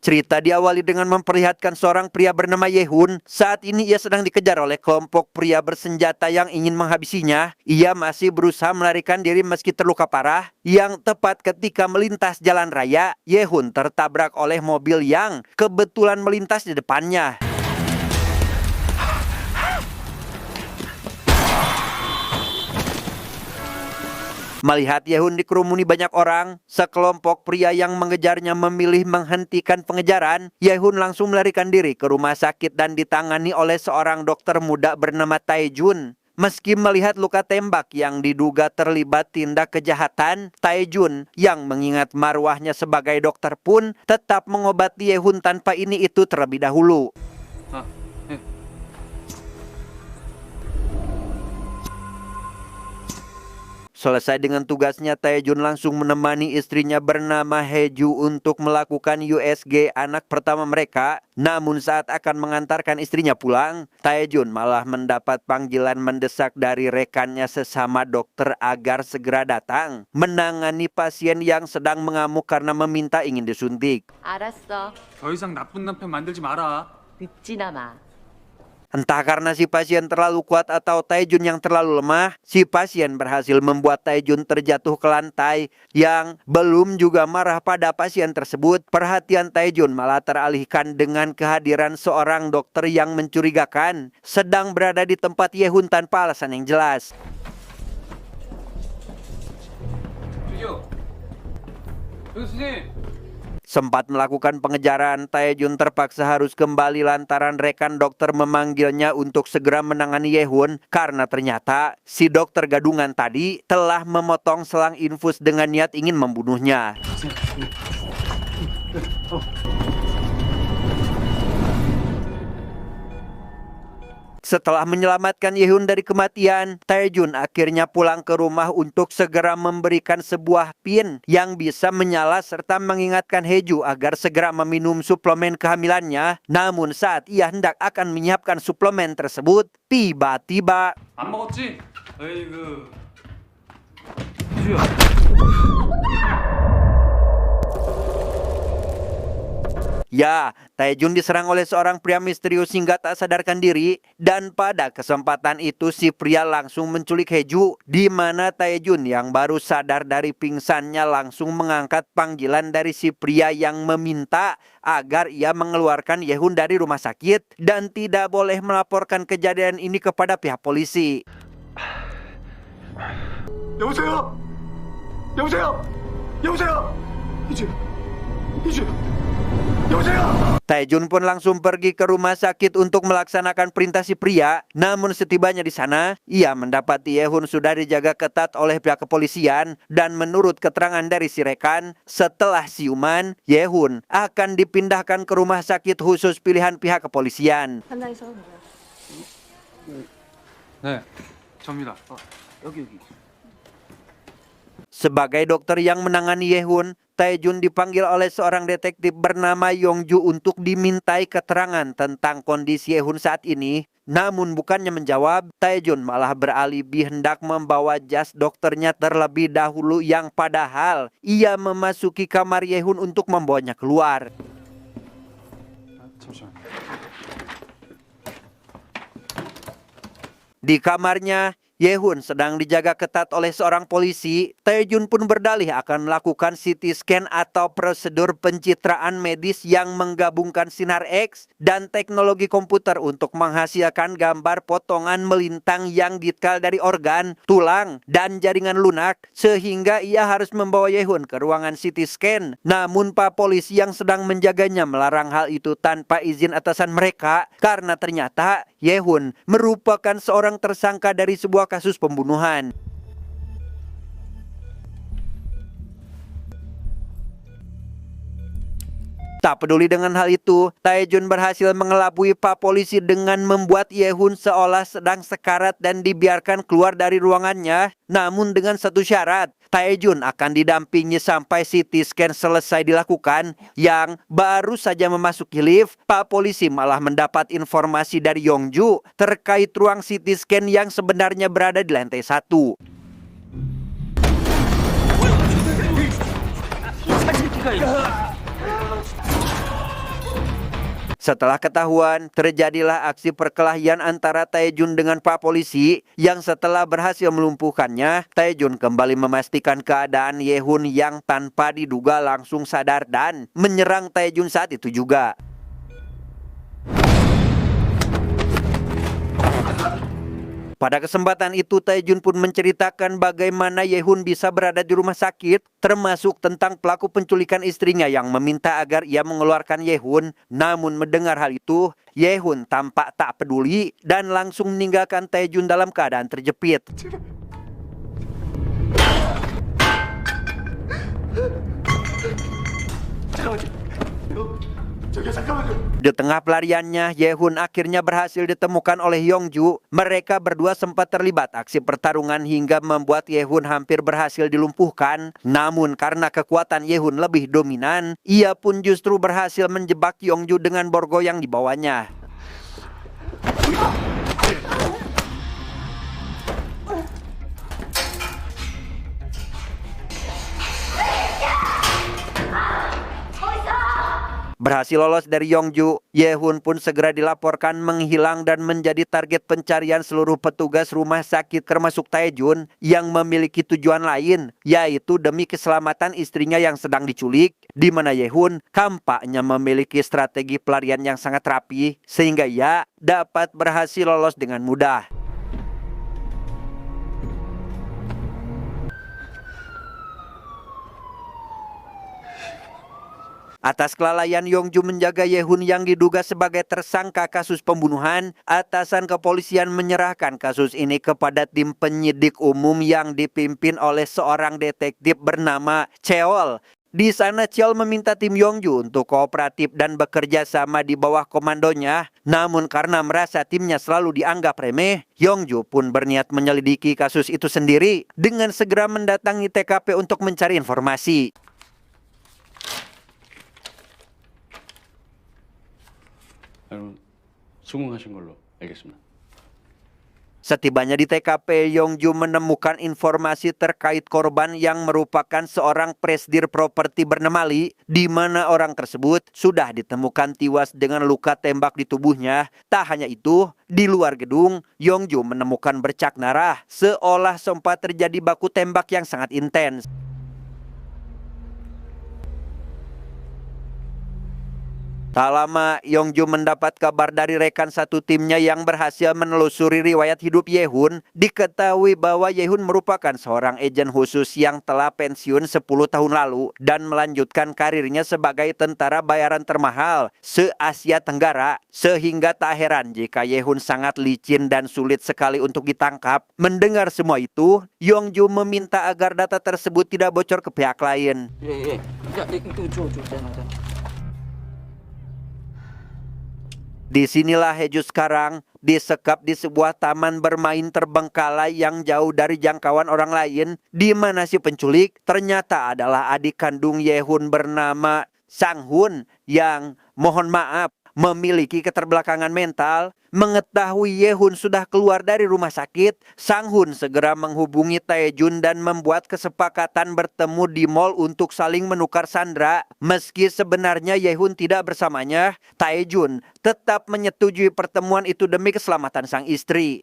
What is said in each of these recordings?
Cerita diawali dengan memperlihatkan seorang pria bernama Yehun. Saat ini ia sedang dikejar oleh kelompok pria bersenjata yang ingin menghabisinya. Ia masih berusaha melarikan diri meski terluka parah. Yang tepat ketika melintas jalan raya, Yehun tertabrak oleh mobil yang kebetulan melintas di depannya. Melihat Yehun dikerumuni banyak orang, sekelompok pria yang mengejarnya memilih menghentikan pengejaran. Yehun langsung melarikan diri ke rumah sakit dan ditangani oleh seorang dokter muda bernama Taejun. Meski melihat luka tembak yang diduga terlibat tindak kejahatan, Taejun yang mengingat marwahnya sebagai dokter pun tetap mengobati Yehun tanpa ini itu terlebih dahulu. Selesai dengan tugasnya, Taejun langsung menemani istrinya bernama Heju untuk melakukan USG anak pertama mereka. Namun saat akan mengantarkan istrinya pulang, Taejun malah mendapat panggilan mendesak dari rekannya sesama dokter agar segera datang menangani pasien yang sedang mengamuk karena meminta ingin disuntik. 알았어. 더 이상 나쁜 남편 만들지 마라. 늦지나 마. Entah karena si pasien terlalu kuat atau Taejun yang terlalu lemah, si pasien berhasil membuat Taejun terjatuh ke lantai. Yang belum juga marah pada pasien tersebut, perhatian Taejun malah teralihkan dengan kehadiran seorang dokter yang mencurigakan sedang berada di tempat Yehun tanpa alasan yang jelas. Sempat melakukan pengejaran, Taejun terpaksa harus kembali lantaran rekan dokter memanggilnya untuk segera menangani Yehun karena ternyata si dokter gadungan tadi telah memotong selang infus dengan niat ingin membunuhnya. Setelah menyelamatkan Yehun dari kematian, Taejun akhirnya pulang ke rumah untuk segera memberikan sebuah pin yang bisa menyala serta mengingatkan Heju agar segera meminum suplemen kehamilannya. Namun saat ia hendak akan menyiapkan suplemen tersebut, tiba-tiba 안 먹었지? 아이고. 희주야. ya, Taejun diserang oleh seorang pria misterius hingga tak sadarkan diri. Dan pada kesempatan itu si pria langsung menculik Heju, di mana Taejun yang baru sadar dari pingsannya langsung mengangkat panggilan dari si pria yang meminta agar ia mengeluarkan Yehun dari rumah sakit dan tidak boleh melaporkan kejadian ini kepada pihak polisi. 여보세요? 여보세요? 여보세요? 희주. 희주. Taejun pun langsung pergi ke rumah sakit untuk melaksanakan perintah si pria. Namun setibanya di sana, ia mendapati Yehun sudah dijaga ketat oleh pihak kepolisian. Dan menurut keterangan dari si rekan, setelah siuman, Yehun akan dipindahkan ke rumah sakit khusus pilihan pihak kepolisian. 현장에서 뭐야? 네, 접니다. 여기. Sebagai dokter yang menangani Yehun, Taejun dipanggil oleh seorang detektif bernama Yongju untuk dimintai keterangan tentang kondisi Yehun saat ini. Namun bukannya menjawab, Taejun malah beralibi hendak membawa jas dokternya terlebih dahulu yang padahal ia memasuki kamar Yehun untuk membawanya keluar. 잠시만. Di kamarnya, Yehun sedang dijaga ketat oleh seorang polisi. Taejun pun berdalih akan melakukan CT scan atau prosedur pencitraan medis yang menggabungkan sinar X dan teknologi komputer untuk menghasilkan gambar potongan melintang yang detail dari organ, tulang, dan jaringan lunak, sehingga ia harus membawa Yehun ke ruangan CT scan. Namun Pak polisi yang sedang menjaganya melarang hal itu tanpa izin atasan mereka karena ternyata Yehun merupakan seorang tersangka dari sebuah kasus pembunuhan. Tak peduli dengan hal itu, Taejun berhasil mengelabui Pak polisi dengan membuat Yehun seolah sedang sekarat dan dibiarkan keluar dari ruangannya. Namun dengan satu syarat, Taejun akan didampingi sampai CT scan selesai dilakukan. Yang baru saja memasuki lift, Pak polisi malah mendapat informasi dari Yongju terkait ruang CT scan yang sebenarnya berada di lantai 1. Setelah ketahuan, terjadilah aksi perkelahian antara Taejun dengan Pak Polisi yang setelah berhasil melumpuhkannya, Taejun kembali memastikan keadaan Yehun yang tanpa diduga langsung sadar dan menyerang Taejun saat itu juga. Pada kesempatan itu, Taejun pun menceritakan bagaimana Yehun bisa berada di rumah sakit, termasuk tentang pelaku penculikan istrinya yang meminta agar ia mengeluarkan Yehun. Namun mendengar hal itu, Yehun tampak tak peduli dan langsung meninggalkan Taejun dalam keadaan terjepit. Di tengah pelariannya, Yehun akhirnya berhasil ditemukan oleh Yongju. Mereka berdua sempat terlibat aksi pertarungan hingga membuat Yehun hampir berhasil dilumpuhkan. Namun karena kekuatan Yehun lebih dominan, ia pun justru berhasil menjebak Yongju dengan borgo yang dibawanya. Berhasil lolos dari Yongju, Yehun pun segera dilaporkan menghilang dan menjadi target pencarian seluruh petugas rumah sakit termasuk Taejun yang memiliki tujuan lain, yaitu demi keselamatan istrinya yang sedang diculik, di mana Yehun tampaknya memiliki strategi pelarian yang sangat rapi sehingga ia dapat berhasil lolos dengan mudah. Atas kelalaian Yongju menjaga Yehun yang diduga sebagai tersangka kasus pembunuhan, atasan kepolisian menyerahkan kasus ini kepada tim penyidik umum yang dipimpin oleh seorang detektif bernama Cheol. Di sana Cheol meminta tim Yongju untuk kooperatif dan bekerja sama di bawah komandonya. Namun karena merasa timnya selalu dianggap remeh, Yongju pun berniat menyelidiki kasus itu sendiri dengan segera mendatangi TKP untuk mencari informasi. 여러분 수긍하신 걸로 알겠습니다. Setibanya di TKP, Yongju menemukan informasi terkait korban yang merupakan seorang presidir properti bernama Lee, di mana orang tersebut sudah ditemukan tewas dengan luka tembak di tubuhnya. Tak hanya itu, di luar gedung, Yongju menemukan bercak darah, seolah sempat terjadi baku tembak yang sangat intens. Tak lama, Yongju mendapat kabar dari rekan satu timnya yang berhasil menelusuri riwayat hidup Yehun. Diketahui bahwa Yehun merupakan seorang agen khusus yang telah pensiun 10 tahun lalu dan melanjutkan karirnya sebagai tentara bayaran termahal se-Asia Tenggara. Sehingga tak heran jika Yehun sangat licin dan sulit sekali untuk ditangkap. Mendengar semua itu, Yongju meminta agar data tersebut tidak bocor ke pihak lain. 예, 예. 야, 이거 줘, 잖아. Disinilah Heju sekarang, disekap di sebuah taman bermain terbengkalai yang jauh dari jangkauan orang lain, di mana si penculik ternyata adalah adik kandung Yehun bernama Sang-hun yang, mohon maaf, memiliki keterbelakangan mental. Mengetahui Yehun sudah keluar dari rumah sakit, Sang-hun segera menghubungi Taejun dan membuat kesepakatan bertemu di mall untuk saling menukar sandera. Meski sebenarnya Yehun tidak bersamanya, Taejun tetap menyetujui pertemuan itu demi keselamatan sang istri.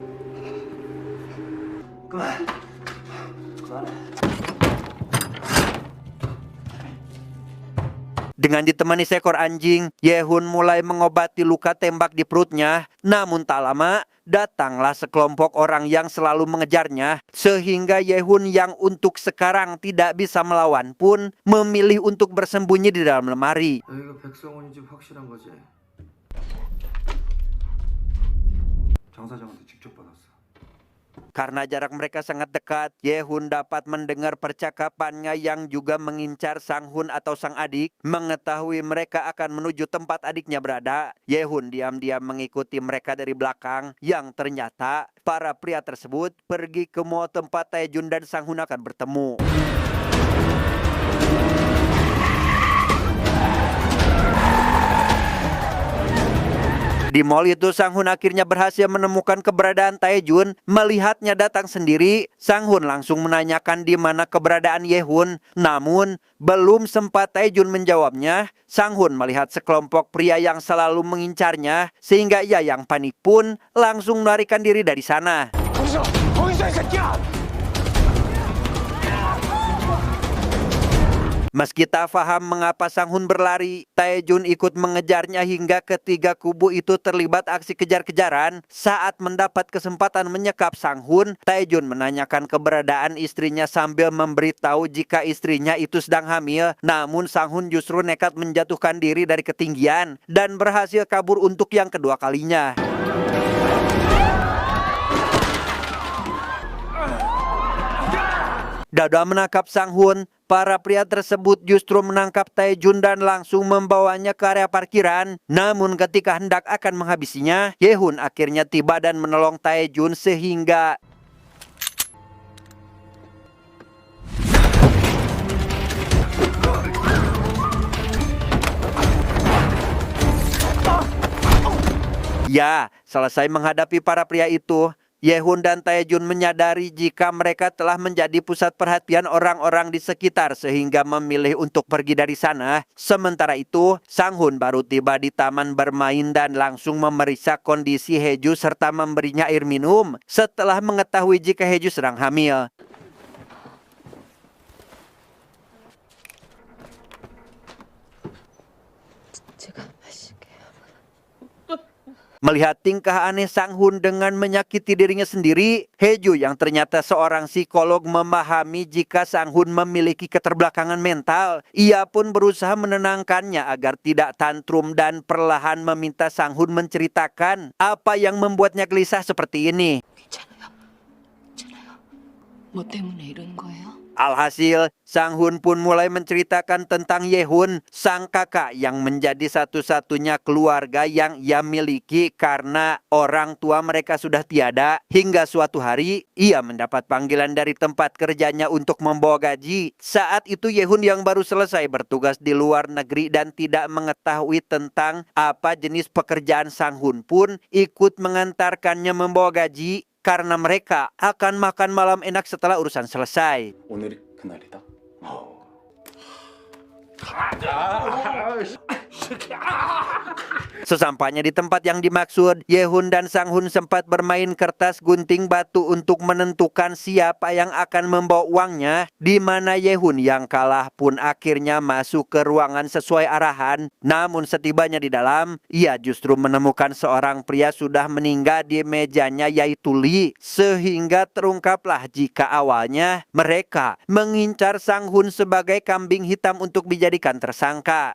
Dengan ditemani seekor anjing, Yehun mulai mengobati luka tembak di perutnya. Namun tak lama, datanglah sekelompok orang yang selalu mengejarnya. Sehingga Yehun yang untuk sekarang tidak bisa melawan pun memilih untuk bersembunyi di dalam lemari. 여기가 백성원이 집 확실한 거지? 장 사장한테 직접 받았어. Karena jarak mereka sangat dekat, Yehun dapat mendengar percakapannya yang juga mengincar Sang-hun atau sang adik. Mengetahui mereka akan menuju tempat adiknya berada, Yehun diam-diam mengikuti mereka dari belakang. Yang ternyata para pria tersebut pergi ke mall tempat Taejun dan Sang-hun akan bertemu. Di mall itu, Sang Hun akhirnya berhasil menemukan keberadaan Taejun. Melihatnya datang sendiri, Sang Hun langsung menanyakan di mana keberadaan Ye-hun. Namun, belum sempat Taejun menjawabnya, Sang Hun melihat sekelompok pria yang selalu mengincarnya, sehingga ia yang panik pun langsung melarikan diri dari sana. Meski tak paham mengapa Sang Hun berlari, Taejun ikut mengejarnya hingga ketiga kubu itu terlibat aksi kejar-kejaran. Saat mendapat kesempatan menyekap Sang Hun, Taejun menanyakan keberadaan istrinya sambil memberitahu jika istrinya itu sedang hamil. Namun Sang Hun justru nekat menjatuhkan diri dari ketinggian dan berhasil kabur untuk yang kedua kalinya. Dada menangkap Sang Hun, para pria tersebut justru menangkap Taejun dan langsung membawanya ke area parkiran. Namun ketika hendak akan menghabisinya, Ye-hun akhirnya tiba dan menolong Taejun sehingga ya, selesai menghadapi para pria itu, Ye-hun dan Taejun menyadari jika mereka telah menjadi pusat perhatian orang-orang di sekitar sehingga memilih untuk pergi dari sana. Sementara itu, Sang Hun baru tiba di taman bermain dan langsung memeriksa kondisi Hae-ju serta memberinya air minum setelah mengetahui jika Hae-ju sedang hamil. Melihat tingkah aneh Sang Hun dengan menyakiti dirinya sendiri, Hae-ju yang ternyata seorang psikolog memahami jika Sang Hun memiliki keterbelakangan mental. Ia pun berusaha menenangkannya agar tidak tantrum dan perlahan meminta Sang Hun menceritakan apa yang membuatnya gelisah seperti ini. 뭐 때문에 이런 거예요? Alhasil, Sang Hun pun mulai menceritakan tentang Ye-hun, sang kakak yang menjadi satu-satunya keluarga yang ia miliki karena orang tua mereka sudah tiada. Hingga suatu hari, ia mendapat panggilan dari tempat kerjanya untuk membawa gaji. Saat itu Ye-hun yang baru selesai bertugas di luar negeri dan tidak mengetahui tentang apa jenis pekerjaan Sang Hun pun ikut mengantarkannya membawa gaji. Karena mereka akan makan malam enak setelah urusan selesai. 오늘이 그날이다. Sesampainya di tempat yang dimaksud, Ye-hun dan Sang Hun sempat bermain kertas gunting batu untuk menentukan siapa yang akan membawa uangnya, di mana Ye-hun yang kalah pun akhirnya masuk ke ruangan sesuai arahan. Namun setibanya di dalam, ia justru menemukan seorang pria sudah meninggal di mejanya, yaitu Lee. Sehingga terungkaplah jika awalnya mereka mengincar Sang Hun sebagai kambing hitam untuk dijadikan tersangka.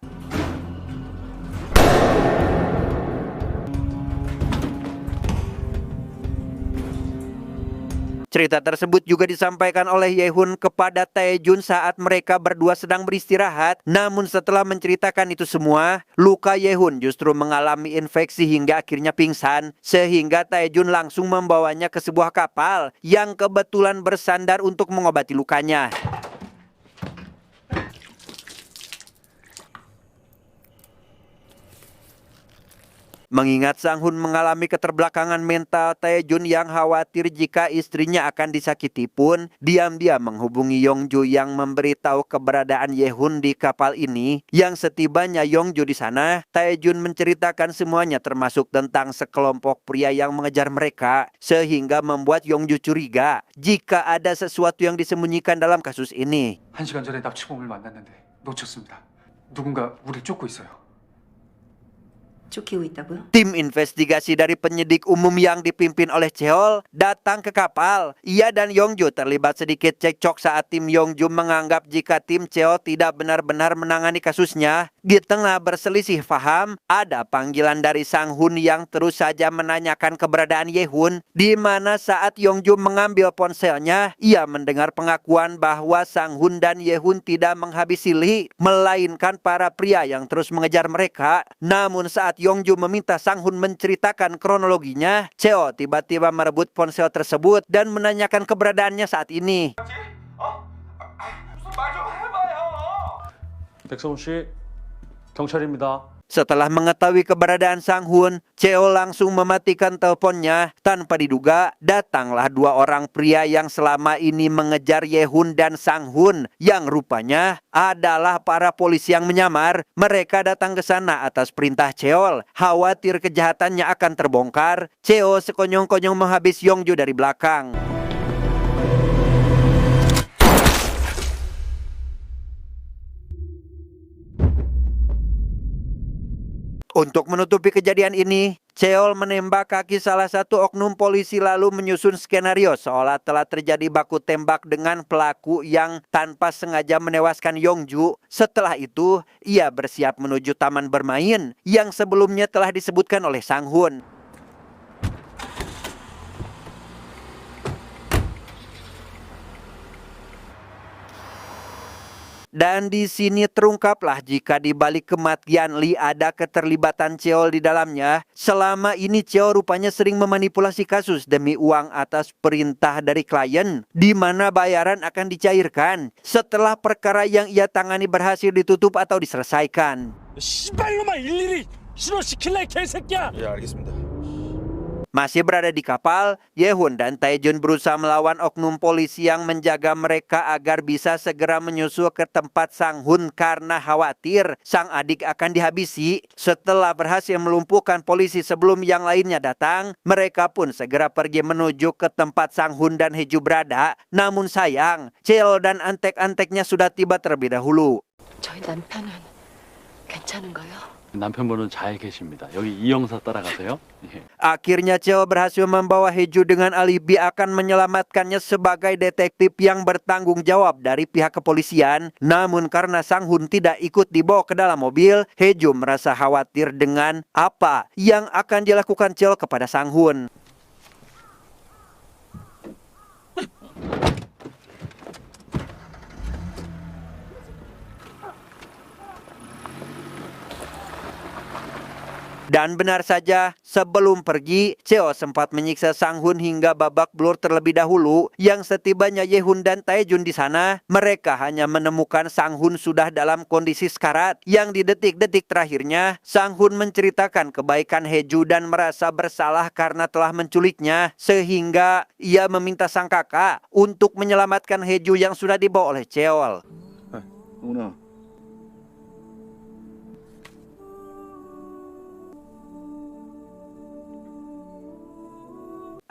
Cerita tersebut juga disampaikan oleh Ye-hun kepada Taejun saat mereka berdua sedang beristirahat. Namun setelah menceritakan itu semua, luka Ye-hun justru mengalami infeksi hingga akhirnya pingsan. Sehingga Taejun langsung membawanya ke sebuah kapal yang kebetulan bersandar untuk mengobati lukanya. Mengingat Sang Hun mengalami keterbelakangan mental, Taejun yang khawatir jika istrinya akan disakiti pun diam-diam menghubungi Yongju yang memberitahu keberadaan Ye-hun di kapal ini. Yang setibanya Yongju di sana, Taejun menceritakan semuanya termasuk tentang sekelompok pria yang mengejar mereka, sehingga membuat Yongju curiga jika ada sesuatu yang disembunyikan dalam kasus ini. 1시간 전에 납치범을 만났는데 놓쳤습니다. 누군가 우리를 쫓고 있어요. 쫓기고 있다고요? Tim investigasi dari penyidik umum yang dipimpin oleh Cheol datang ke kapal. Ia dan Yongju terlibat sedikit cekcok saat tim Yongju menganggap jika tim Cheol tidak benar-benar menangani kasusnya. Di tengah berselisih paham, ada panggilan dari Sang Hun yang terus saja menanyakan keberadaan Ye-hun, di mana saat Yongju mengambil ponselnya, ia mendengar pengakuan bahwa Sang Hun dan Ye-hun tidak menghabisi Lee, melainkan para pria yang terus mengejar mereka. Namun saat Yongju meminta Sang Hun menceritakan kronologinya, Cheo tiba-tiba merebut ponsel tersebut dan menanyakan keberadaannya saat ini. 백성훈 씨, 경찰입니다. Setelah mengetahui keberadaan Sang Hun, Cheo langsung mematikan teleponnya. Tanpa diduga, datanglah dua orang pria yang selama ini mengejar Ye-hun dan Sang Hun, yang rupanya adalah para polisi yang menyamar. Mereka datang ke sana atas perintah Cheol. Khawatir kejahatannya akan terbongkar, Cheo sekonyong-konyong menghabis Yongju dari belakang. Untuk menutupi kejadian ini, Cheol menembak kaki salah satu oknum polisi lalu menyusun skenario seolah telah terjadi baku tembak dengan pelaku yang tanpa sengaja menewaskan Yongju. Setelah itu, ia bersiap menuju taman bermain yang sebelumnya telah disebutkan oleh Sang Hun. Dan di sini terungkaplah jika di balik kematian Lee ada keterlibatan Cheol di dalamnya. Selama ini Cheol rupanya sering memanipulasi kasus demi uang atas perintah dari klien, di mana bayaran akan dicairkan setelah perkara yang ia tangani berhasil ditutup atau diselesaikan. 씨발놈아 일일이 신호시킬래 개새끼야. 예, 알겠습니다. Masih berada di kapal, Ye-hun dan Tae-jun berusaha melawan oknum polisi yang menjaga mereka agar bisa segera menyusul ke tempat Sang Hun karena khawatir sang adik akan dihabisi. Setelah berhasil melumpuhkan polisi sebelum yang lainnya datang, mereka pun segera pergi menuju ke tempat Sang Hun dan Hae-ju berada. Namun sayang, Cheol dan antek-anteknya sudah tiba terlebih dahulu. 저희 남편은 괜찮은가요? 남편분은 잘 계십니다. 여기 이 형사 따라가세요. 예. Akhirnya Cheo berhasil membawa Hae-ju dengan alibi akan menyelamatkannya sebagai detektif yang bertanggung jawab dari pihak kepolisian. Namun karena Sang Hun tidak ikut dibawa ke dalam mobil, Hae-ju merasa khawatir dengan apa yang akan dilakukan Cheo kepada Sang Hun. Dan benar saja, sebelum pergi, Cheo sempat menyiksa Sang Hun hingga babak belur terlebih dahulu. Yang setibanya Ye-hun dan Tae-jun di sana, mereka hanya menemukan Sang Hun sudah dalam kondisi sekarat. Yang di detik-detik terakhirnya, Sang Hun menceritakan kebaikan Hae-ju dan merasa bersalah karena telah menculiknya, sehingga ia meminta sang kakak untuk menyelamatkan Hae-ju yang sudah dibawa oleh Cheol. 오나.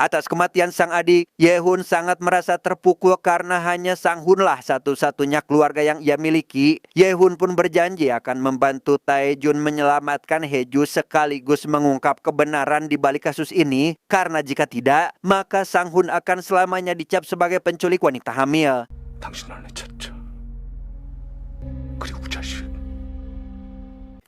Atas kematian sang adik, Ye-hun sangat merasa terpukul karena hanya Sang Hun-lah satu-satunya keluarga yang ia miliki. Ye-hun pun berjanji akan membantu Tae-jun menyelamatkan Hae-ju sekaligus mengungkap kebenaran di balik kasus ini. Karena jika tidak, maka Sang Hun akan selamanya dicap sebagai penculik wanita hamil. 당신 안에 쳤죠. 그리고 자식.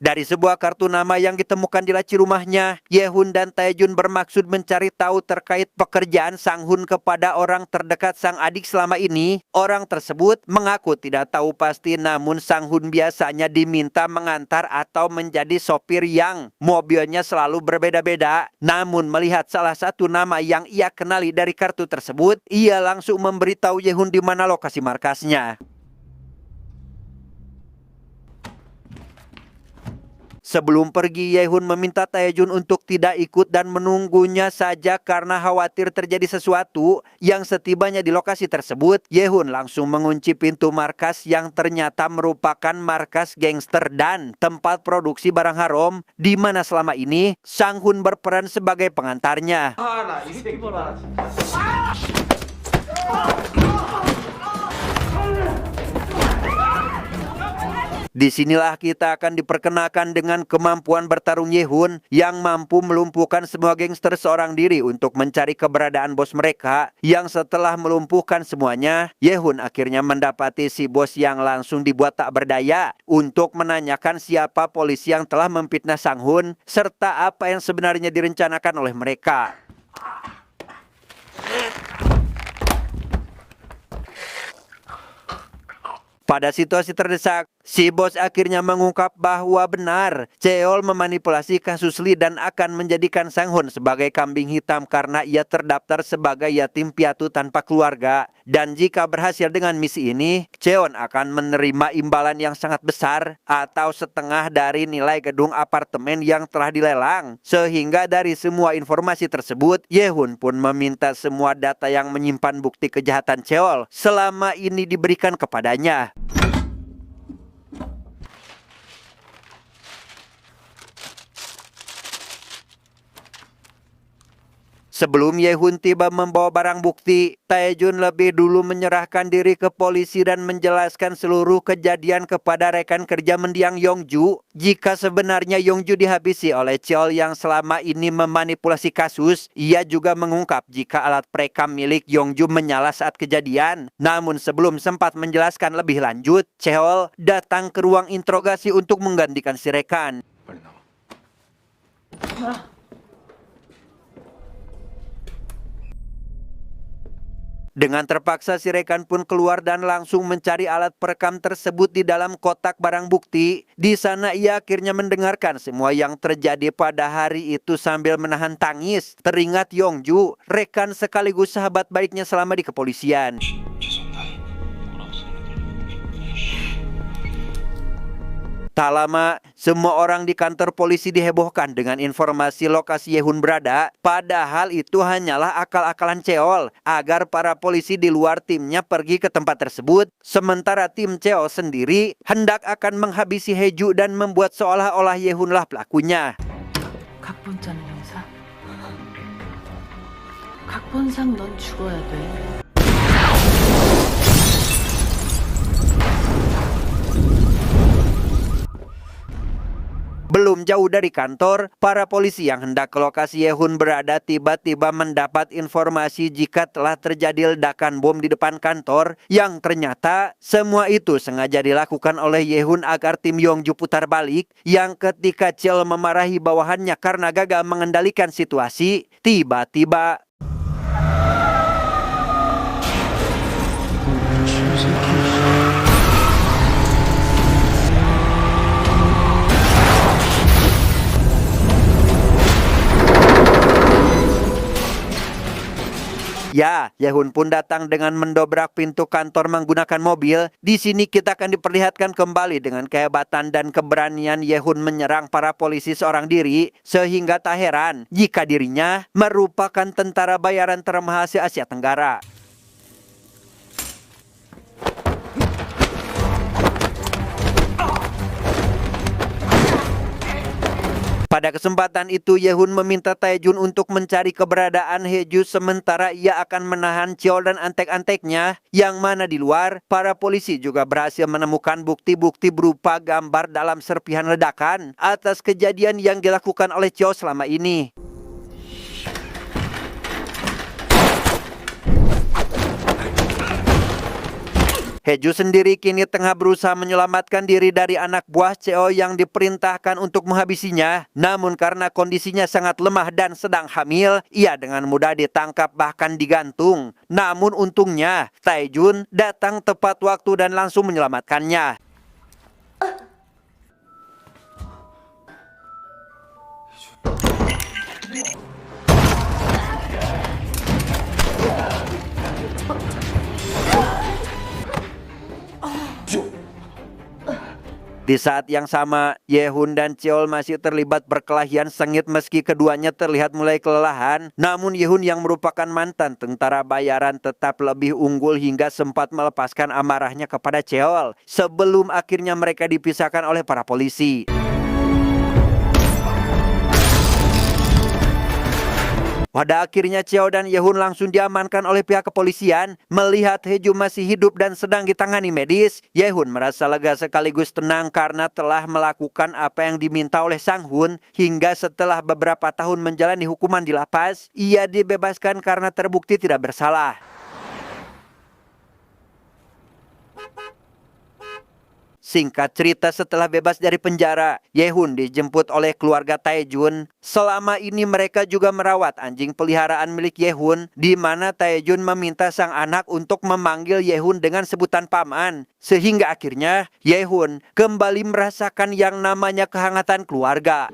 Dari sebuah kartu nama yang ditemukan di laci rumahnya, Ye-hun dan Tae-jun bermaksud mencari tahu terkait pekerjaan Sang Hun kepada orang terdekat sang adik selama ini. Orang tersebut mengaku tidak tahu pasti, namun Sang Hun biasanya diminta mengantar atau menjadi sopir yang mobilnya selalu berbeda-beda. Namun melihat salah satu nama yang ia kenali dari kartu tersebut, ia langsung memberitahu Ye-hun di mana lokasi markasnya. Sebelum pergi, Ye-hun meminta Tae-jun untuk tidak ikut dan menunggunya saja karena khawatir terjadi sesuatu. Yang setibanya di lokasi tersebut, Ye-hun langsung mengunci pintu markas yang ternyata merupakan markas gangster dan tempat produksi barang haram, di mana selama ini Sang Hun berperan sebagai pengantarnya. Disinilah kita akan diperkenalkan dengan kemampuan bertarung Ye-hun yang mampu melumpuhkan semua gangster seorang diri untuk mencari keberadaan bos mereka. Yang setelah melumpuhkan semuanya, Ye-hun akhirnya mendapati si bos yang langsung dibuat tak berdaya untuk menanyakan siapa polisi yang telah memfitnah Sang Hun serta apa yang sebenarnya direncanakan oleh mereka. Pada situasi terdesak, Si bos akhirnya mengungkap bahwa benar Cheol memanipulasi kasus Lee dan akan menjadikan Sang Hun sebagai kambing hitam karena ia terdaftar sebagai yatim piatu tanpa keluarga. Dan jika berhasil dengan misi ini, Cheon akan menerima imbalan yang sangat besar atau setengah dari nilai gedung apartemen yang telah dilelang. Sehingga dari semua informasi tersebut, Yehun pun meminta semua data yang menyimpan bukti kejahatan Cheol selama ini diberikan kepadanya. Sebelum Yehun tiba membawa barang bukti, Taejun lebih dulu menyerahkan diri ke polisi dan menjelaskan seluruh kejadian kepada rekan kerja mendiang Yongju. Jika sebenarnya Yongju dihabisi oleh Cheol yang selama ini memanipulasi kasus, ia juga mengungkap jika alat perekam milik Yongju menyala saat kejadian. Namun sebelum sempat menjelaskan lebih lanjut, Cheol datang ke ruang interogasi untuk menggantikan si rekan. 빨리 나와. Dengan terpaksa si rekan pun keluar dan langsung mencari alat perekam tersebut di dalam kotak barang bukti. Di sana ia akhirnya mendengarkan semua yang terjadi pada hari itu sambil menahan tangis. Teringat Yongju, rekan sekaligus sahabat baiknya selama di kepolisian. Tak lama, semua orang di kantor polisi dihebohkan dengan informasi lokasi Yehun berada. Padahal itu hanyalah akal-akalan Cheol agar para polisi di luar timnya pergi ke tempat tersebut. Sementara tim Cheol sendiri hendak akan menghabisi Haeju dan membuat seolah-olah Yehunlah pelakunya. 각본자는 형사. 각본상 넌 죽어야 돼. Belum jauh dari kantor, para polisi yang hendak ke lokasi Yehun berada tiba-tiba mendapat informasi jika telah terjadi ledakan bom di depan kantor yang ternyata semua itu sengaja dilakukan oleh Yehun agar tim Yongju putar balik yang ketika Cheol memarahi bawahannya karena gagal mengendalikan situasi, tiba-tiba ya, Yehun pun datang dengan mendobrak pintu kantor menggunakan mobil. Di sini kita akan diperlihatkan kembali dengan kehebatan dan keberanian Yehun menyerang para polisi seorang diri. Sehingga tak heran jika dirinya merupakan tentara bayaran termahal se Asia Tenggara. Pada kesempatan itu Yehun meminta Taejun untuk mencari keberadaan Haeju sementara ia akan menahan Cheol dan antek-anteknya yang mana di luar para polisi juga berhasil menemukan bukti-bukti berupa gambar dalam serpihan ledakan atas kejadian yang dilakukan oleh Cheol selama ini. Haeju sendiri kini tengah berusaha menyelamatkan diri dari anak buah Cheol yang diperintahkan untuk menghabisinya. Namun karena kondisinya sangat lemah dan sedang hamil, ia dengan mudah ditangkap bahkan digantung. Namun untungnya, Taejun datang tepat waktu dan langsung menyelamatkannya. Di saat yang sama, Yehun dan Cheol masih terlibat perkelahian sengit meski keduanya terlihat mulai kelelahan. Namun Yehun yang merupakan mantan tentara bayaran tetap lebih unggul hingga sempat melepaskan amarahnya kepada Cheol sebelum akhirnya mereka dipisahkan oleh para polisi. Pada akhirnya Cheol dan Yehun langsung diamankan oleh pihak kepolisian. Melihat Haeju masih hidup dan sedang ditangani medis, Yehun merasa lega sekaligus tenang karena telah melakukan apa yang diminta oleh Sang Hun. Hingga setelah beberapa tahun menjalani hukuman di lapas, ia dibebaskan karena terbukti tidak bersalah. Singkat cerita, setelah bebas dari penjara, Yehun dijemput oleh keluarga Taejun. Selama ini mereka juga merawat anjing peliharaan milik Yehun, di mana Taejun meminta sang anak untuk memanggil Yehun dengan sebutan paman. Sehingga akhirnya Yehun kembali merasakan yang namanya kehangatan keluarga.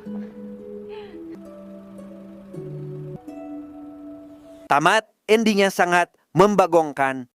Tamat, endingnya sangat membagongkan.